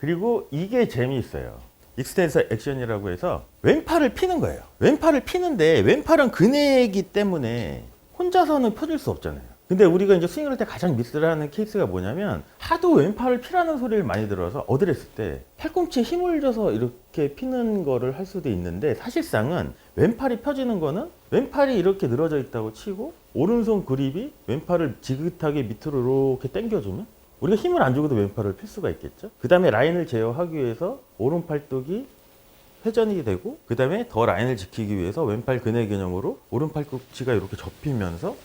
그리고 이게 재미있어요. 익스텐서 액션이라고 해서 왼팔을 피는 거예요. 왼팔을 피는데 왼팔은 근해이기 때문에 혼자서는 펴줄 수 없잖아요. 근데 우리가 이제 스윙을 할 때 가장 미스를 하는 케이스가 뭐냐면 하도 왼팔을 피라는 소리를 많이 들어서 어드레스 때 팔꿈치에 힘을 줘서 이렇게 피는 거를 할 수도 있는데 사실상은 왼팔이 펴지는 거는 왼팔이 이렇게 늘어져 있다고 치고 오른손 그립이 왼팔을 지긋하게 밑으로 이렇게 당겨주면 우리가 힘을 안 주고도 왼팔을 필 수가 있겠죠. 그 다음에 라인을 제어하기 위해서 오른팔뚝이 회전이 되고 그 다음에 더 라인을 지키기 위해서 왼팔 근해 개념으로 오른팔꿈치가 이렇게 접히면서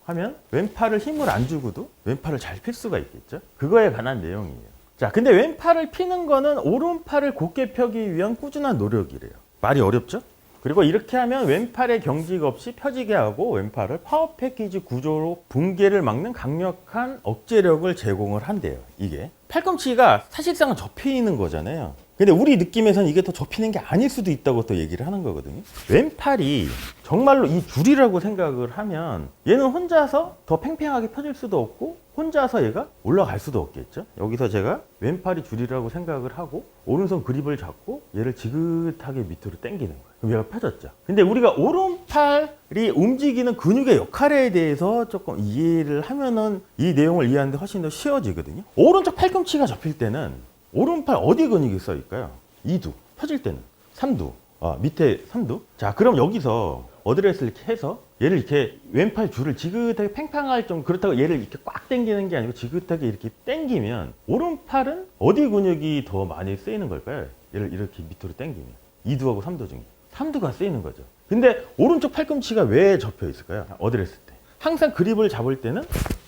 하면 왼팔을 힘을 안 주고도 왼팔을 잘 필 수가 있겠죠. 그거에 관한 내용이에요. 자, 근데 왼팔을 피는 거는 오른팔을 곧게 펴기 위한 꾸준한 노력이래요. 말이 어렵죠? 그리고 이렇게 하면 왼팔의 경직 없이 펴지게 하고 왼팔을 파워 패키지 구조로 붕괴를 막는 강력한 억제력을 제공을 한대요. 이게 팔꿈치가 사실상은 접혀 있는 거잖아요. 근데 우리 느낌에서는 이게 더 접히는 게 아닐 수도 있다고 또 얘기를 하는 거거든요. 왼팔이 정말로 이 줄이라고 생각을 하면 얘는 혼자서 더 팽팽하게 펴질 수도 없고 혼자서 얘가 올라갈 수도 없겠죠. 여기서 제가 왼팔이 줄이라고 생각을 하고 오른손 그립을 잡고 얘를 지긋하게 밑으로 당기는 거예요. 그럼 얘가 펴졌죠. 근데 우리가 오른팔이 움직이는 근육의 역할에 대해서 조금 이해를 하면은 이 내용을 이해하는데 훨씬 더 쉬워지거든요. 오른쪽 팔꿈치가 접힐 때는 오른팔 어디 근육이 써있을까요? 2두. 펴질 때는 3두. 밑에 3두. 자, 그럼 여기서 어드레스를 이렇게 해서 얘를 이렇게 왼팔 줄을 지긋하게 팽팽할 좀 그렇다고 얘를 이렇게 꽉 당기는 게 아니고 지긋하게 이렇게 당기면 오른팔은 어디 근육이 더 많이 쓰이는 걸까요? 얘를 이렇게 밑으로 당기면 2두하고 3두 중에 3두가 쓰이는 거죠. 근데 오른쪽 팔꿈치가 왜 접혀 있을까요? 어드레스 때 항상 그립을 잡을 때는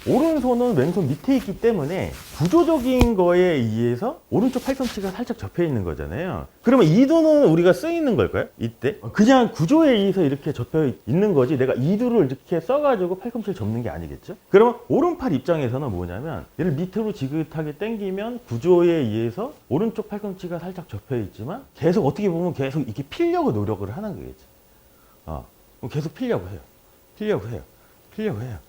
오른손은 왼손 밑에 있기 때문에 구조적인 거에 의해서 오른쪽 팔꿈치가 살짝 접혀 있는 거잖아요. 그러면 2두는 우리가 쓰이는 걸까요? 이때? 그냥 구조에 의해서 이렇게 접혀 있는 거지 내가 2두를 이렇게 써가지고 팔꿈치를 접는 게 아니겠죠? 그러면 오른팔 입장에서는 뭐냐면 얘를 밑으로 지긋하게 당기면 구조에 의해서 오른쪽 팔꿈치가 살짝 접혀 있지만 계속 어떻게 보면 계속 이렇게 피려고 노력을 하는 거겠죠. 계속 피려고 해요. 피려고 해요.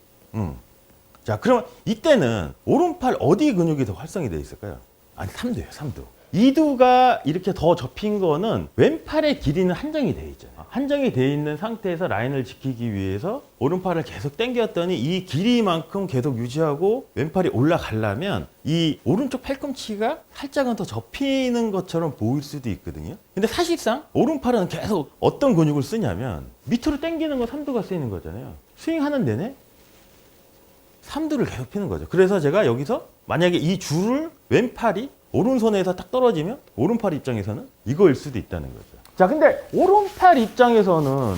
자, 그러면 이때는 오른팔 어디 근육이 더 활성이 되어 있을까요? 아니, 3두예요, 3두. 2두가 이렇게 더 접힌 거는 왼팔의 길이는 한정이 되어 있잖아요. 한정이 되어 있는 상태에서 라인을 지키기 위해서 오른팔을 계속 당겼더니 이 길이만큼 계속 유지하고 왼팔이 올라가려면 이 오른쪽 팔꿈치가 살짝은 더 접히는 것처럼 보일 수도 있거든요. 근데 사실상 오른팔은 계속 어떤 근육을 쓰냐면 밑으로 당기는 건 3두가 쓰이는 거잖아요. 스윙하는 내내 3두를 계속 피는 거죠. 그래서 제가 여기서 만약에 이 줄을 왼팔이 오른손에서 딱 떨어지면 오른팔 입장에서는 이거일 수도 있다는 거죠. 자, 근데 오른팔 입장에서는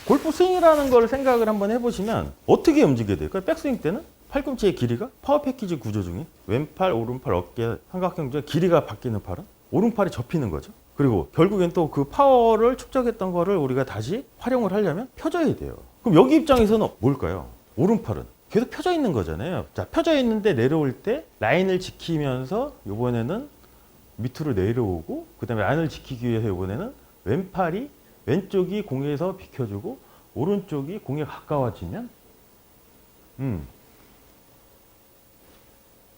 골프 스윙이라는 걸 생각을 한번 해보시면 어떻게 움직여야 될까요? 백스윙 때는 팔꿈치의 길이가 파워 패키지 구조 중에 왼팔, 오른팔, 어깨, 삼각형 중에 길이가 바뀌는 팔은 오른팔이 접히는 거죠. 그리고 결국엔 또 그 파워를 축적했던 거를 우리가 다시 활용을 하려면 펴져야 돼요. 그럼 여기 입장에서는 뭘까요? 오른팔은 계속 펴져 있는 거잖아요. 자, 펴져 있는데 내려올 때 라인을 지키면서 이번에는 밑으로 내려오고 그 다음에 라인을 지키기 위해서 이번에는 왼쪽이 공에서 비켜주고 오른쪽이 공에 가까워지면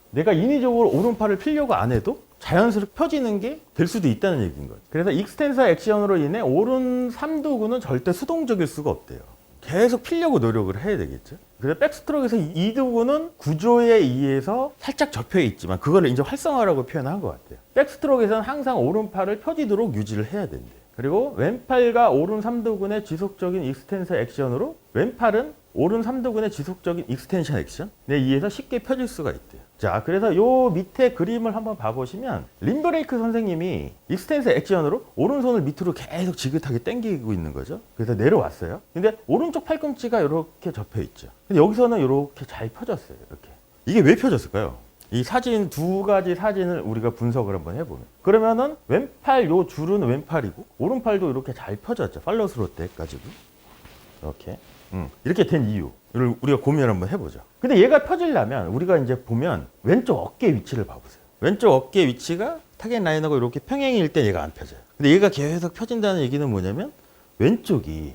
내가 인위적으로 오른팔을 피려고 안 해도 자연스럽게 펴지는 게 될 수도 있다는 얘기인 거죠. 그래서 익스텐서 액션으로 인해 오른 3두구는 절대 수동적일 수가 없대요. 계속 피려고 노력을 해야 되겠죠. 그래서 백스트로크에서 2두구는 구조에 의해서 살짝 접혀 있지만 그거를 이제 활성화라고 표현한 것 같아요. 백스트로크에서는 항상 오른팔을 펴지도록 유지를 해야 된대요. 그리고 왼팔과 오른 3두근의 지속적인 익스텐서 액션으로 왼팔은 오른 3두근의 지속적인 익스텐션 액션에 의해서 쉽게 펴질 수가 있대요. 자, 그래서 요 밑에 그림을 한번 봐보시면 림브레이크 선생님이 익스텐서 액션으로 오른손을 밑으로 계속 지긋하게 당기고 있는 거죠. 그래서 내려왔어요. 근데 오른쪽 팔꿈치가 이렇게 접혀 있죠. 근데 여기서는 이렇게 잘 펴졌어요. 이렇게. 이게 왜 펴졌을까요? 이 사진 두 가지 사진을 우리가 분석을 한번 해보면 그러면은 왼팔 요 줄은 왼팔이고 오른팔도 이렇게 잘 펴졌죠. 팔로스로 때까지도 이렇게 된 이유를 우리가 고민을 한번 해보죠. 근데 얘가 펴지려면 우리가 이제 보면 왼쪽 어깨 위치를 봐보세요. 왼쪽 어깨 위치가 타겟 라인하고 이렇게 평행일 때 얘가 안 펴져요. 근데 얘가 계속 펴진다는 얘기는 뭐냐면 왼쪽이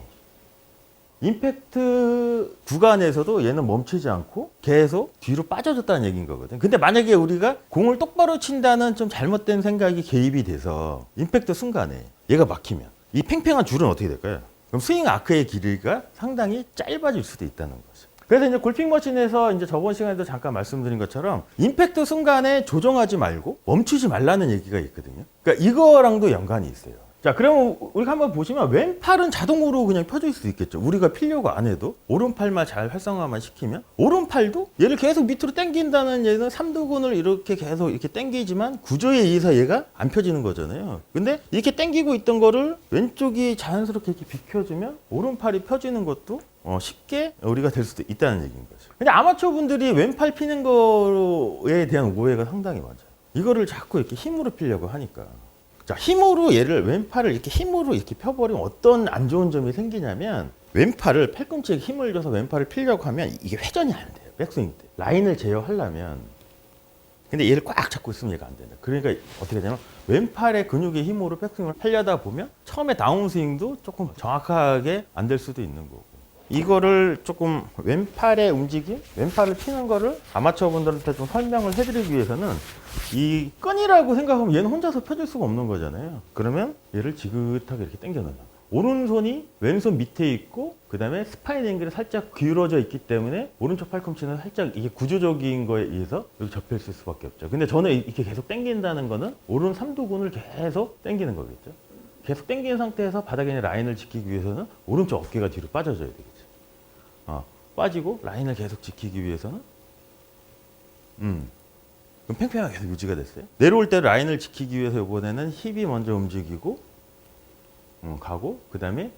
임팩트 구간에서도 얘는 멈추지 않고 계속 뒤로 빠져줬다는 얘기인 거거든. 근데 만약에 우리가 공을 똑바로 친다는 좀 잘못된 생각이 개입이 돼서 임팩트 순간에 얘가 막히면 이 팽팽한 줄은 어떻게 될까요? 그럼 스윙 아크의 길이가 상당히 짧아질 수도 있다는 거죠. 그래서 이제 골핑 머신에서 이제 저번 시간에도 잠깐 말씀드린 것처럼 임팩트 순간에 조정하지 말고 멈추지 말라는 얘기가 있거든요. 그러니까 이거랑도 연관이 있어요. 자, 그러면 우리가 한번 보시면 왼팔은 자동으로 그냥 펴질 수 있겠죠. 우리가 피려고 안 해도 오른팔만 잘 활성화만 시키면 오른팔도 얘를 계속 밑으로 당긴다는 얘는 삼두근을 이렇게 계속 이렇게 당기지만 구조에 의해서 얘가 안 펴지는 거잖아요. 근데 이렇게 당기고 있던 거를 왼쪽이 자연스럽게 이렇게 비켜주면 오른팔이 펴지는 것도 쉽게 우리가 될 수도 있다는 얘기인 거죠. 근데 아마추어 분들이 왼팔 피는 거에 대한 오해가 상당히 많아요. 이거를 자꾸 이렇게 힘으로 피려고 하니까. 자, 힘으로 얘를 왼팔을 이렇게 힘으로 이렇게 펴버리면 어떤 안 좋은 점이 생기냐면 왼팔을 팔꿈치에 힘을 줘서 왼팔을 피려고 하면 이게 회전이 안 돼요. 백스윙 때. 라인을 제어하려면 근데 얘를 꽉 잡고 있으면 얘가 안 된다. 그러니까 어떻게 되냐면 왼팔의 근육의 힘으로 백스윙을 하려다 보면 처음에 다운스윙도 조금 정확하게 안 될 수도 있는 거고. 이거를 조금 왼팔의 움직임, 왼팔을 피는 거를 아마추어 분들한테 좀 설명을 해드리기 위해서는 이 끈이라고 생각하면 얘는 혼자서 펴질 수가 없는 거잖아요. 그러면 얘를 지긋하게 이렇게 당겨 놓는 거예요. 오른손이 왼손 밑에 있고 그 다음에 스파인 앵글이 살짝 기울어져 있기 때문에 오른쪽 팔꿈치는 살짝 이게 구조적인 거에 의해서 여기 접혀 있을 수밖에 없죠. 근데 저는 이렇게 계속 당긴다는 거는 오른 삼두근을 계속 당기는 거겠죠. 계속 당기는 상태에서 바닥에 있는 라인을 지키기 위해서는 오른쪽 어깨가 뒤로 빠져줘야 되겠죠. 빠지고 라인을 계속 지키기 위해서는 그럼 팽팽하게 계속 유지가 됐어요. 내려올 때 라인을 지키기 위해서 이번에는 힙이 먼저 움직이고 가고 그 다음에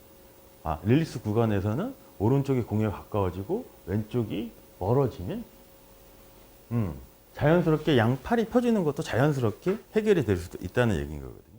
릴리스 구간에서는 오른쪽이 공에 가까워지고 왼쪽이 멀어지면 자연스럽게 양팔이 펴지는 것도 자연스럽게 해결이 될 수도 있다는 얘기인 거거든요.